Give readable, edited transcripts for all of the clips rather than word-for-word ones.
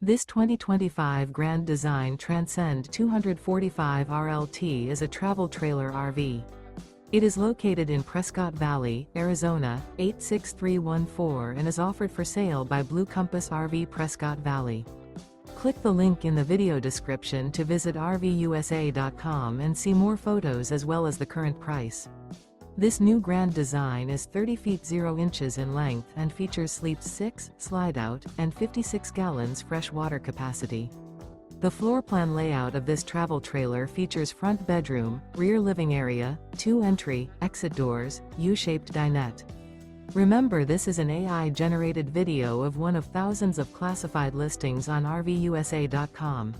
This 2025 Grand Design Transcend 245 RLT is a travel trailer RV. It is located in Prescott Valley, Arizona, 86314 and is offered for sale by Blue Compass RV Prescott Valley. Click the link in the video description to visit RVUSA.com and see more photos as well as the current price. This new Grand Design is 30 feet 0 inches in length and features sleeps 6, slide-out, and 56 gallons fresh water capacity. The floor plan layout of this travel trailer features front bedroom, rear living area, 2 entry, exit doors, U-shaped dinette. Remember, this is an AI-generated video of one of thousands of classified listings on RVUSA.com.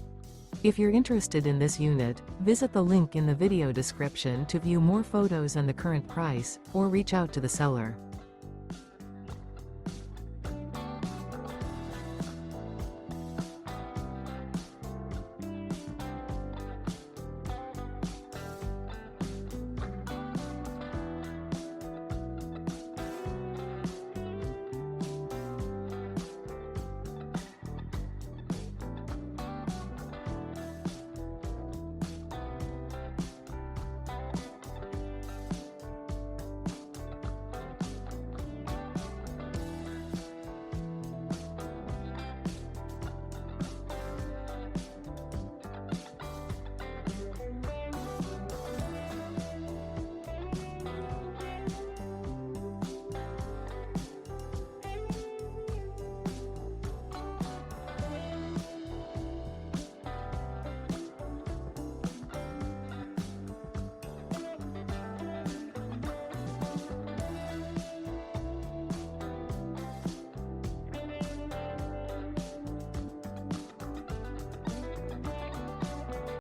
If you're interested in this unit, visit the link in the video description to view more photos and the current price, or reach out to the seller.